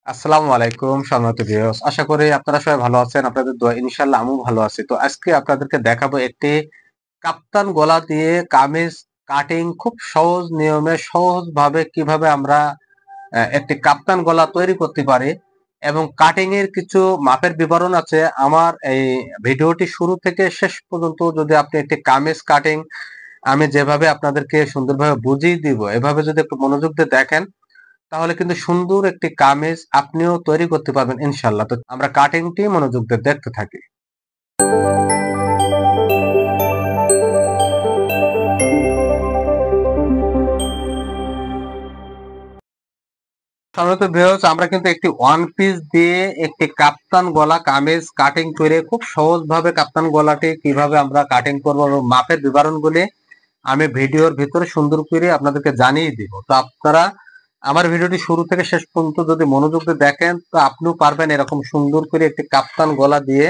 আসসালামু আলাইকুম সম্মানিত ভিউয়ার্স, আশা করি আপনারা সবাই ভালো আছেন। আপনাদের দোয়া ইনশাআল্লাহ আমিও ভালো আছি। তো আজকে আপনাদেরকে দেখাবো একটি কাপ্তান গলা দিয়ে কামিজ কাটিং খুব সহজ নিয়মে সহজভাবে কিভাবে আমরা একটি কাপ্তান গলা তৈরি করতে পারি এবং কাটিং এর কিছু মাপের বিবরণ আছে। আমার এই ভিডিওটি শুরু থেকে শেষ পর্যন্ত যদি আপনি একটি কামিজ কাটিং আমি যেভাবে আপনাদেরকে সুন্দরভাবে বুঝিয়ে দিব, এভাবে যদি একটু মনোযোগ দিয়ে দেখেন তাহলে কিন্তু সুন্দর একটি কামিজ আপনিও তৈরি করতে পারবেন ইনশাল্লাহ। তো আমরা কাটিংটি মনোযোগ দিয়ে দেখতে থাকি। সাধারণত ভিউয়ার্স, আমরা কিন্তু একটি ওয়ান পিস দিয়ে একটি কাপ্তান গলা কামিজ কাটিং করে খুব সহজভাবে কাপ্তান গলাটি কিভাবে আমরা কাটিং করব এবং মাপের বিবরণগুলি আমি ভিডিওর ভিতরে সুন্দর করে আপনাদেরকে জানিয়ে দিব। তো আপনারা আমার ভিডিওটি শুরু থেকে শেষ পর্যন্ত যদি মনোযোগ দিয়ে দেখেন তো আপনিও পারবেন এরকম সুন্দর করে একটি কাপ্তান গলা দিয়ে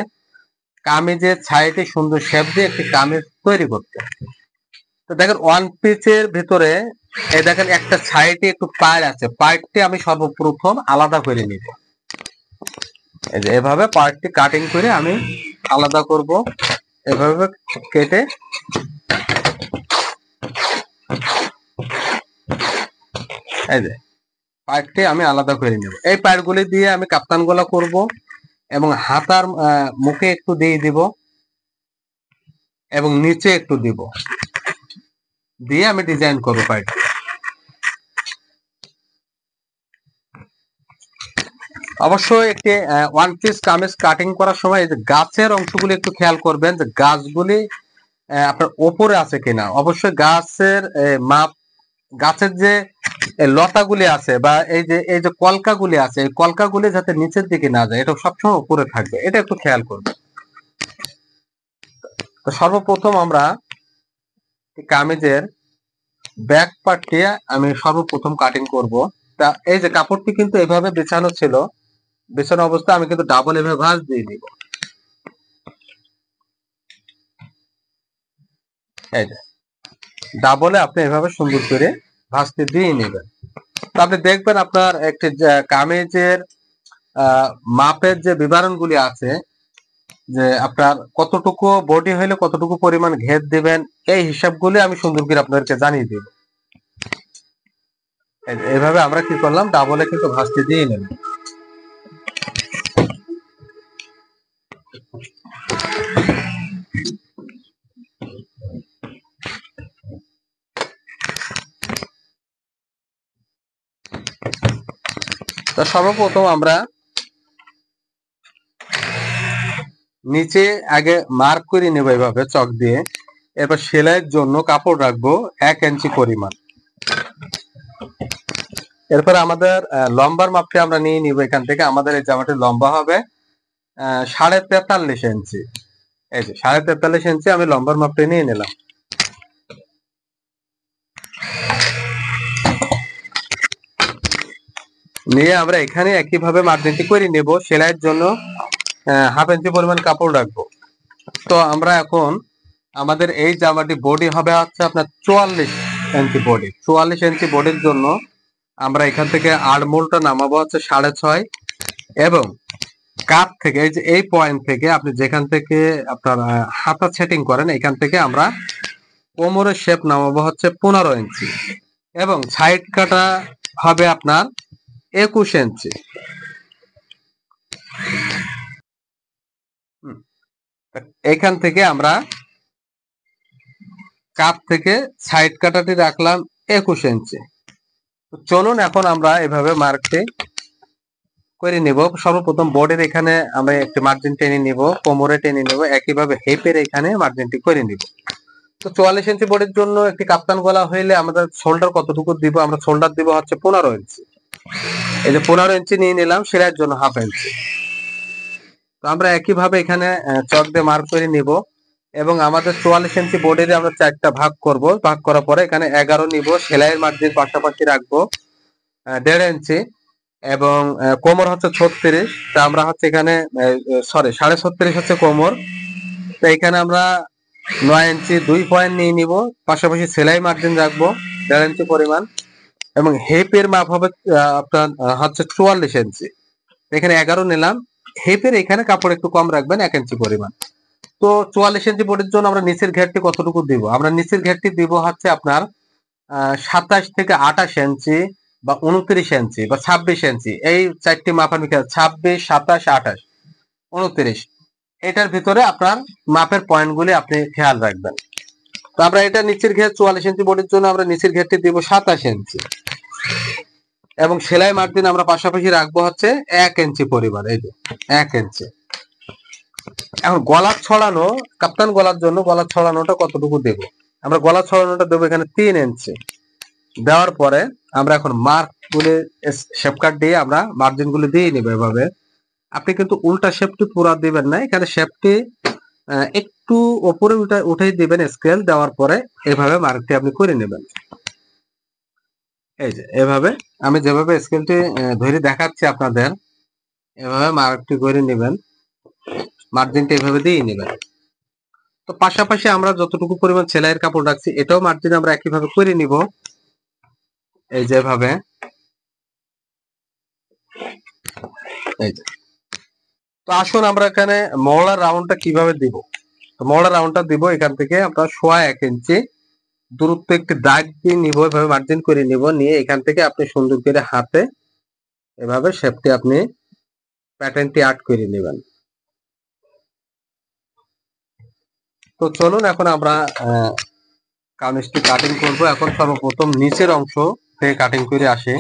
কামিজের সাইডে সুন্দর শেপ দিয়ে একটি কামিজ তৈরি করতে। তো দেখেন ওয়ান পিসের ভিতরে এই দেখেন একটা সাইডে একটু পাড় আছে, পার্টটি আমি সর্বপ্রথম আলাদা করে নিব। এই যে এভাবে পার্টটি কাটিং করে আমি আলাদা করব, এভাবে কেটে এই যে পার্টটি আমি আলাদা করে নেব। এই পার্টগুলি দিয়ে আমি কাপ্তান গলা করব এবং হাতার মুখে একটু দিয়ে দিব এবং নিচে একটু দিব, দিয়ে আমি ডিজাইন করব পার্ট। অবশ্যই একটি ওয়ান পিস কামিজ কাটিং করার সময় এই যে গাছের অংশগুলি একটু খেয়াল করবেন যে গাছগুলি আপনার ওপরে আছে কিনা। অবশ্যই গাছের মাপ, গাছের যে লতাগুলি আছে বা এই যে কলকাগুলি আছে, এই কলকাগুলি যাতে নিচের দিকে না যায়, এটা সবসময় উপরে থাকবে, এটা একটু খেয়াল করবেন। তো সর্বপ্রথম আমরা কামিজের ব্যাক পার্টটি আমি সর্বপ্রথম কাটিং করব। তা এই যে কাপড়টি কিন্তু এভাবে বিছানো ছিল, বিছানো অবস্থা আমি কিন্তু ডাবল এভাবে ভাঁজ দিয়ে দিব। এই যে ডাবলে আপনি এভাবে সুন্দর করে ভাঁজতে দিয়ে নেবেন। তো আপনি দেখবেন আপনার একটি কামিজের মাপের যে বিবরণগুলি আছে, যে আপনার কতটুকু বডি হইলে কতটুকু পরিমাণ ঘের দিবেন, এই হিসাবগুলি আমি সুন্দর করে আপনাদেরকে জানিয়ে দিব। এইভাবে আমরা কি করলাম, ডাবলে কিন্তু ভাঁজতে দিয়ে নেব। তো সর্বপ্রথম আমরা নিচে আগে মার্ক করে নেব এইভাবে চক দিয়ে, এরপর সেলাইয়ের জন্য কাপড় রাখবো 1 ইঞ্চি পরিমাণ। এরপর আমাদের লম্বার মাপটি আমরা নিয়ে নিব। এখান থেকে আমাদের এই জামাটি লম্বা হবে 43.5 ইঞ্চি। এই যে 43.5 ইঞ্চি আমি লম্বার মাপটি নিয়ে নিলাম। নিয়ে আমরা এখানে একইভাবে মার্জিনটি করে নেব। সেলাইয়ের জন্য 1/2 ইঞ্চি পরিমাণ কাপড় রাখবো। তো আমরা এখন আমাদের এই জামাটি বডি হবে হচ্ছে আপনার 44 ইঞ্চি বডি। 44 ইঞ্চি বডির জন্য আমরা এখান থেকে আড়মোলটা নামাবো হচ্ছে 6.5 এবং কাপ থেকে এই যে এই পয়েন্ট থেকে আপনি যেখান থেকে আপনার হাতা সেটিং করেন, এখান থেকে আমরা কোমরের শেপ নামাবো হচ্ছে 15 ইঞ্চি এবং সাইড কাটা হবে আপনার 21 ইঞ্চি। এখান থেকে আমরা কাপ থেকে সাইড কাটাটি রাখলাম 21 ইঞ্চি। চলুন এখন আমরা এভাবে মার্কটি করে নিব। সর্বপ্রথম বডির এখানে আমরা একটি মার্জিন টেনে নিব, কোমরে টেনে নিব, একইভাবে হেপের এখানে মার্জিনটি করে নিব। তো 44 ইঞ্চি বডির জন্য একটি কাপ্তান গলা হইলে আমাদের শোল্ডার কতটুকু দিব, আমরা শোল্ডার দিব হচ্ছে 15 ইঞ্চি। এই যে 15 ইঞ্চি নিয়ে নিলাম, সেলাইয়ের জন্য 1/2 ইঞ্চি। তো আমরা একইভাবে এখানে চক দিয়ে মার্ক করে নিব এবং আমাদের 44 ইঞ্চি বডির আমরা 4টা ভাগ করব। ভাগ করার পরে এখানে 11 নিব, সেলাইয়ের মার্জিন পাশাপাশি রাখবো 1.5 ইঞ্চি এবং কোমর হচ্ছে 36। তা আমরা হচ্ছে এখানে সরি 36.5 হচ্ছে কোমর। তো এখানে আমরা 9 ইঞ্চি 2 পয়েন্ট নিয়ে নিব, পাশাপাশি সেলাই মার্জিন রাখবো 1.5 ইঞ্চি পরিমাণ এবং হেপের মাপ হবে আপনার হচ্ছে 44 ইঞ্চি। এখানে 11 নিলাম। হেপের এখানে কাপড় একটু কম রাখবেন 1 ইঞ্চি পরিমাণ। তো 44 ইঞ্চি বোর্ডের জন্য আমরা নিচের ঘেরটি কতটুকু দিব? আমরা নিচের ঘেরটি দিব হচ্ছে আপনার 27 থেকে 28 ইঞ্চি বা 29 ইঞ্চি বা 26 ইঞ্চি, এই চারটি মাপ আমি 26, 27, 28, 29 এটার ভিতরে আপনার মাপের পয়েন্টগুলি আপনি খেয়াল রাখবেন। তো আমরা এটা নিচের ঘের 44 ইঞ্চি বোর্ডের জন্য আমরা নিচের ঘেরটি দিব 27 ইঞ্চি এবং সেলাই মার্জিন আমরা পাশাপাশি রাখবো হচ্ছে 1 ইঞ্চি পরিমাণ, এই যে 1 ইঞ্চি। এখন গলা ছড়ানো, কাপ্তান গলার জন্য গলা ছড়ানোটা কতটুকু দেব? আমরা গলা ছড়ানোটা দেবো এখানে 3 ইঞ্চি। দেওয়ার পরে আমরা এখন মার্ক গুলি শেপ কাট দিয়ে আমরা মার্জিন গুলি দিয়ে নিব এভাবে। আপনি কিন্তু উল্টা শেপটি পুরো দিবেন না, এখানে শেপটি একটু উপরে উঠাই দিবেন স্কেল দেওয়ার পরে এভাবে মার্কটি আপনি করে নেবেন। এই যে এভাবে আমি যেভাবে স্কেলটি ধরে দেখাচ্ছি আপনাদের, এভাবে মার্কটি করে নেবেন, মার্জিনটা এভাবে দিয়ে নেবেন। তো পাশাপাশি আমরা যতটুকু পরিমাণ সেলাইয়ের কাপড় রাখছি এটাও মার্জিন আমরা একইভাবে করে নিব, এই যেভাবে। এই যে, তো আসুন আমরা এখানে মহড়ার রাউন্ডটা কিভাবে দিব। তো মহড়ার রাউন্ডটা দিব এখান থেকে আমরা 1.5 ইঞ্চি দূরত্ব একটি দাগ দিয়ে নিব, এভাবে মার্জিন করে নিব, নিয়ে এখান থেকে আপনি সুন্দর করে হাতে এভাবে শেপটি আপনি প্যাটার্নটি আর্ট করে নেবেন। তো চলুন এখন আমরা কামিজটি কাটিং করব। এখন সর্বপ্রথম নিচের অংশ থেকে কাটিং করে আসি।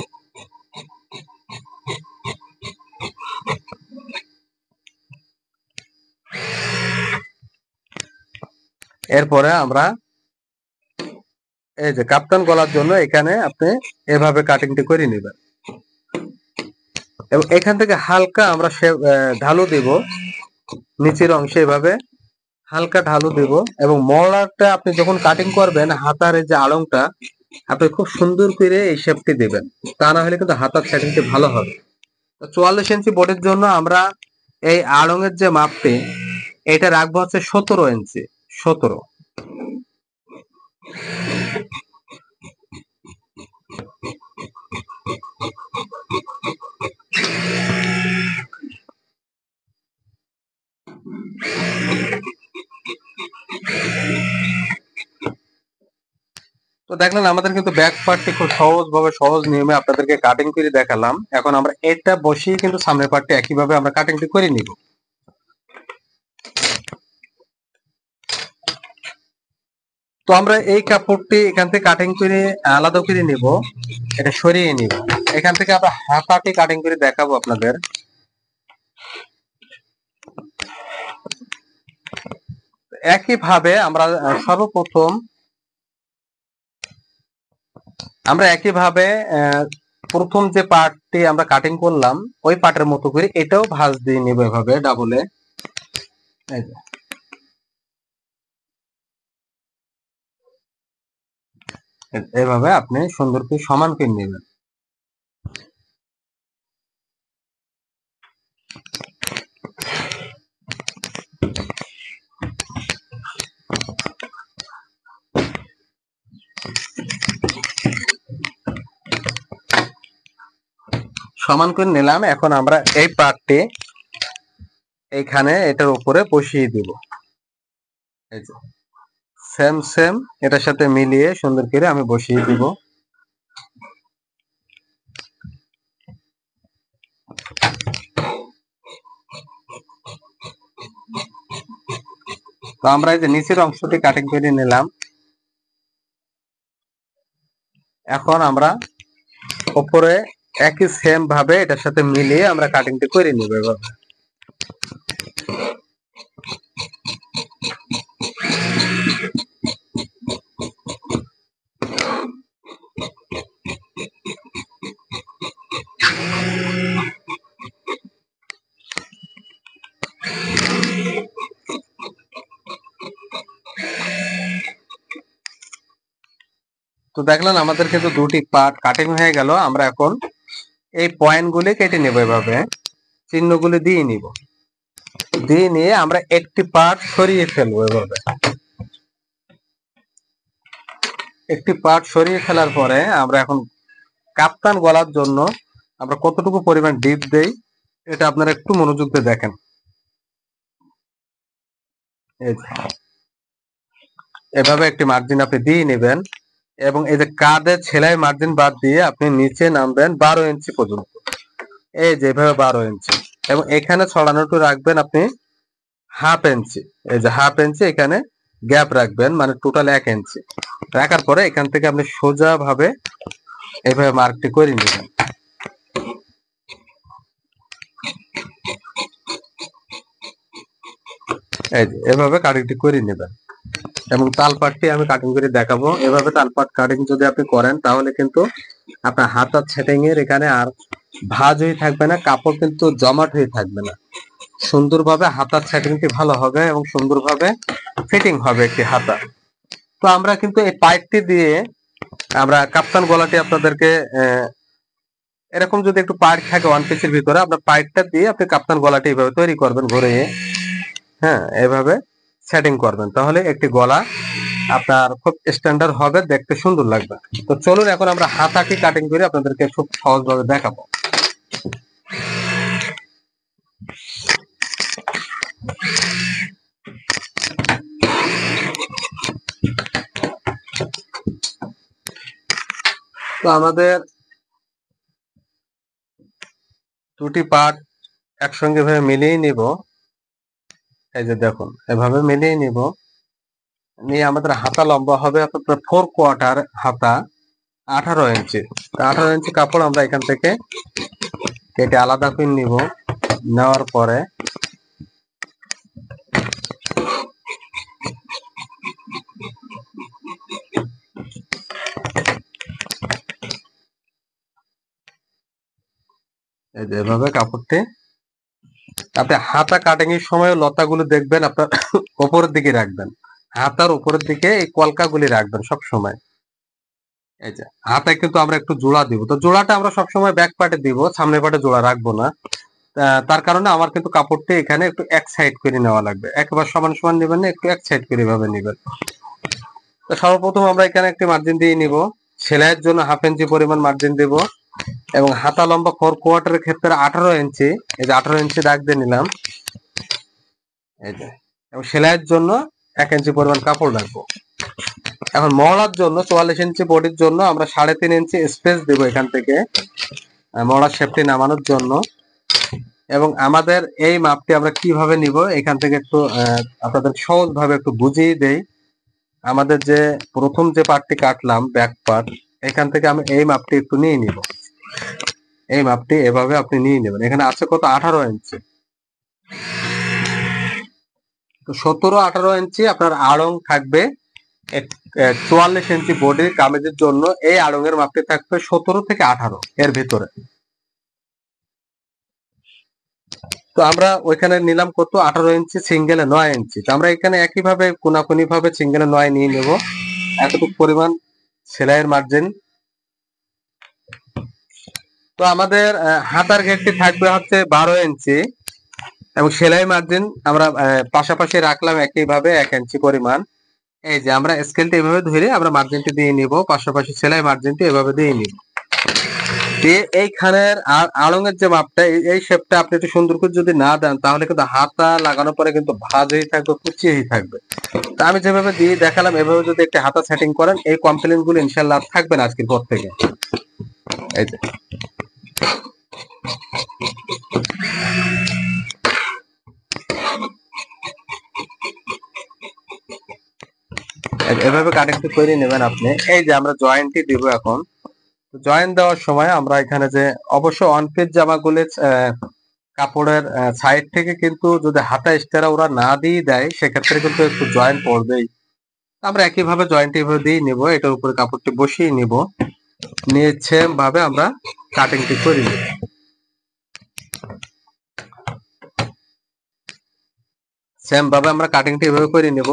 এরপরে আমরা এই যে কাপ্তান গলার জন্য এখানে আপনি এভাবে কাটিংটি করে নেবেন এবং এখান থেকে হালকা আমরা ঢালু দিব নিচের অংশে, এভাবে হালকা ঢালু দেব। এবং মহড়াটা আপনি যখন কাটিং করবেন হাতার এই যে আড়ংটা আপনি খুব সুন্দর করে এই শেপটি দেবেন, তা না হলে কিন্তু হাতার সেটিংটি ভালো হবে। 44 ইঞ্চি বোর্ডের জন্য আমরা এই আড়ংয়ের যে মাপটি এটা রাখবো হচ্ছে 17 ইঞ্চি। 17। তো দেখলেন আমাদের কিন্তু ব্যাক পার্টটি খুব সহজ নিয়মে আপনাদেরকে কাটিং করে দেখালাম। এখন আমরা এটা বসিয়ে কিন্তু সামনের পার্টটি একইভাবে আমরা কাটিংটি করে নিব। তো আমরা এই কাপড়টি এখান থেকে কাটিং করে আলাদা করে নিব, এটা সরিয়ে নিব। এখান থেকে আমরা হাতাটি কাটিং করে দেখাবো আপনাদের। একইভাবে আমরা সর্বপ্রথম প্রথম যে পার্টটি আমরা কাটিং করলাম ওই পার্টের মতো করে এটাও ভাঁজ দিয়ে নিব এভাবে ডাবলে। এভাবে আপনি সুন্দর করে সমান করে নেবেন। সমান করে নিলাম। এখন আমরা এই পার্টটি এইখানে এটার উপরে বসিয়ে দিব। এই যে সেম এটার সাথে মিলিয়ে সুন্দর করে আমি বসিয়ে দিব। তো আমরা এই যে নিচের অংশটি কাটিং করে নিলাম। এখন আমরা উপরে একই সেম ভাবে এটার সাথে মিলিয়ে আমরা কাটিংটি করে নিব এভাবে। তো দেখলেন আমাদের কিন্তু দুটি পার্ট কাটিং হয়ে গেল। আমরা এখন এই পয়েন্টগুলি কেটে নেব, এভাবে চিহ্নগুলি দিয়ে নিব, দিয়ে নিয়ে আমরা একটি পার্ট সরিয়ে ফেলবো এভাবে। একটি পার্ট সরিয়ে ফেলার পরে আমরা এখন কাপ্তান গলার জন্য আমরা কতটুকু পরিমাণ ডিপ দেই এটা আপনারা একটু মনোযোগ দিয়ে দেখেন। এই যে এভাবে একটি মার্জিন আপনি দিয়ে নেবেন এবং এই যে কাঁধের সেলাই মার্জিন বাদ দিয়ে আপনি নিচে নামবেন 12 ইঞ্চি পর্যন্ত। এই যে এভাবে 12 ইঞ্চি এবং এখানে ছড়ানোটু রাখবেন আপনি 1/2 ইঞ্চি। এই যে 1/2 ইঞ্চি এখানে গ্যাপ রাখবেন, মানে টোটাল 1 ইঞ্চি রাখার পরে এখান থেকে আপনি সোজা ভাবে এভাবে মার্কটি করে নেবেন। এই যে এভাবে কাটিংটি করে নেবেন এবং তালপাটটি আমি কাটিং করে দেখাবো। এভাবে তালপাট কাটিং যদি আপনি করেন তাহলে কিন্তু আপনার হাতার সেটিং এর এখানে আর ভাঁজ হয়ে থাকবে না, কাপড় কিন্তু জমাট হয়ে থাকবে না। সুন্দরভাবে হাতার সেটিংটি ভালো হবে এবং সুন্দরভাবে ফিটিং হবে একটি হাতা। তো আমরা কিন্তু এই পাইপটি দিয়ে আমরা কাপ্তান গলাটি আপনাদেরকে এরকম যদি একটু পাইপ থাকে ওয়ান পিসের ভিতরে, আপনার পাইপটা দিয়ে আপনি কাপ্তান গলাটি এইভাবে তৈরি করবেন ঘুরিয়ে, হ্যাঁ এভাবে সেটিং করবেন, তাহলে একটি গলা আপনার খুব স্ট্যান্ডার্ড হবে, দেখতে সুন্দর লাগবে। তো চলুন এখন আমরা হাতাটি কাটিং করে আপনাদেরকে খুব সহজভাবে দেখাবো। তো আমাদের দুটি পার্ট একসঙ্গে ভাবে মিলিয়ে নিব। এই যে দেখুন এভাবে মিলিয়ে নিব, নিয়ে আমাদের হাতা লম্বা হবে আপনার 4/4 হাতা 18 ইঞ্চি। 18 ইঞ্চি কাপড় আমরা এখান থেকে কেটে আলাদা করে নিব। নেওয়ার পরে এই যে এভাবে কাপড়টি আপনি হাতা কাটিং এর সময় লতাগুলো দেখবেন আপনার উপরের দিকে রাখবেন, হাতার উপরের দিকে এই কলকাগুলি রাখবেন সব সময়। এই যে হাতায় কিন্তু আমরা একটু জোড়া দিব, তো জোড়াটা আমরা সবসময় ব্যাক পার্টে দিব, সামনের পার্টে জোড়া রাখবো না। তার কারণে আমার কিন্তু কাপড়টি এখানে একটু এক সাইড করে নেওয়া লাগবে, একেবারে সমান সমান নেবেন না, একটু এক সাইড করে এভাবে নেবেন। তো সর্বপ্রথম আমরা এখানে একটি মার্জিন দিয়ে নিব, সেলাইয়ের জন্য 1/2 ইঞ্চি পরিমাণ মার্জিন দেব এবং হাতা লম্বা 4/4 ক্ষেত্রে 18 ইঞ্চি, এই যে 18 ইঞ্চি দাগ দিয়ে নিলাম। এই যে এবং সেলাইয়ের জন্য 1 ইঞ্চি পরিমাণ কাপড় রাখবো। এখন মহড়ার জন্য 44 ইঞ্চি বডির জন্য আমরা 3.5 ইঞ্চি স্পেস দেব এখান থেকে মহড়ার শেপটি নামানোর জন্য। এবং আমাদের এই মাপটি আমরা কিভাবে নিব এখান থেকে একটু আপনাদের সহজ ভাবে একটু বুঝিয়ে দেই। আমাদের যে প্রথম যে পার্টটি কাটলাম ব্যাক পার্ট, এখান থেকে আমি এই মাপটি একটু নিয়ে নিব। এই মাপটি এভাবে আপনি নিয়ে নেবেন। এখানে আছে কত 18 ইঞ্চি, তো 17-18 ইঞ্চি আপনার আড়ং থাকবে। 44 ইঞ্চি বডির কামিজের জন্য এই আড়ং এর মাপটি থাকবে 17 থেকে 18 এর ভিতরে। তো আমরা ওইখানে নিলাম কত 18 ইঞ্চি, সিঙ্গেলে 9 ইঞ্চি। তো আমরা এখানে একইভাবে কোনাকুনি ভাবে সিঙ্গেলে 9 নিয়ে নেব, এতটুকু পরিমাণ সেলাইয়ের মার্জিন। তো আমাদের হাতার ঘেরটি থাকবে হচ্ছে 12 ইঞ্চি এবং সেলাই মার্জিন আমরা পাশাপাশি রাখলাম একইভাবে 1 ইঞ্চি পরিমাণ। এই যে আমরা স্কেলটি এভাবে ধরে আমরা মার্জিনটি দিয়ে নিব, পাশাপাশি সেলাই মার্জিনটি এভাবে দিয়ে নিব। দিয়ে এইখানের আড়ঙের যে মাপটা, এই শেপটা আপনি একটু সুন্দর করে যদি না দেন তাহলে কিন্তু হাতা লাগানোর পরে কিন্তু ভাঁজ হয়ে থাকবে, কুচিয়ে থাকবে। তা আমি যেভাবে দিয়ে দেখালাম এভাবে যদি একটা হাতা সেটিং করেন এই কমপ্লেন গুলো ইনশাল্লাহ থাকবে না আজকের পর থেকে। এই যে এভাবে কাটিংটি করে নেবেন আপনি। এই যে আমরা জয়েন্টটি দিব এখন। জয়েন্ট দেওয়ার সময় আমরা এখানে যে অবশ্য অন পিস জামাগুলো কাপড়ের সাইড থেকে কিন্তু যদি হাতা এক্সট্রা ওরা না দিয়ে দেয় সেক্ষেত্রে কিন্তু একটু জয়েন্ট পড়বেই। আমরা একইভাবে জয়েন্ট এভাবে দিয়ে নিব, এটার উপরে কাপড়টি বসিয়ে নিব, নিয়ে সেম ভাবে আমরা কাটিংটি করে নিব। সেম ভাবে আমরা কাটিংটি এভাবে করে নিব।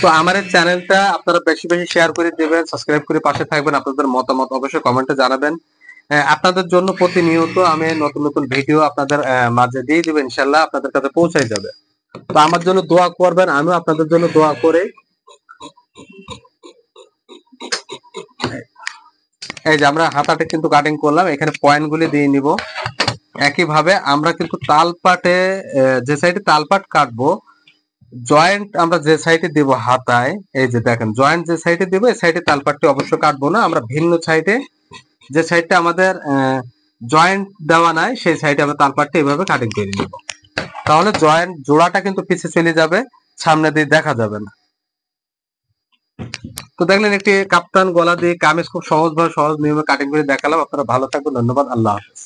তো আমার এই চ্যানেলটা আপনারা বেশি বেশি শেয়ার করে দিবেন, সাবস্ক্রাইব করে পাশে থাকবেন, আপনাদের মতামত অবশ্যই কমেন্টে জানাবেন। আপনাদের জন্য প্রতিনিয়ত আমি নতুন নতুন ভিডিও আপনাদের মাঝে দিয়ে দিব, ইনশাল্লাহ আপনাদের কাছে পৌঁছায় যাবে। তো আমার জন্য দোয়া করবেন, আমিও আপনাদের জন্য দোয়া করে। এই যে আমরা হাতাটা কিন্তু কাটিং করলাম, এখানে পয়েন্ট গুলি দিয়ে নিব। একইভাবে আমরা কিন্তু তালপাটে যে সাইডে তালপাট কাটবো, জয়েন্ট আমরা যে সাইডে দেব হাতায়, এই যে দেখেন জয়েন্ট যে সাইডে দেবো এই সাইডে তালপাটটি অবশ্য কাটবো না, আমরা ভিন্ন সাইডে যে সাইডটা আমাদের জয়েন্ট দেওয়া নাই সেই সাইডে আমরা তালপাটটি এইভাবে কাটিং করে নেব। তাহলে জয়েন্ট জোড়াটা কিন্তু পিছিয়ে চলে যাবে, সামনে দিয়ে দেখা যাবে না। তো দেখলেন একটি কাপ্তান গলা দিয়ে কামিজ খুব সহজভাবে সহজ নিয়মে কাটিং করে দেখালাম। আপনারা ভালো থাকবেন, ধন্যবাদ, আল্লাহ হাফেজ।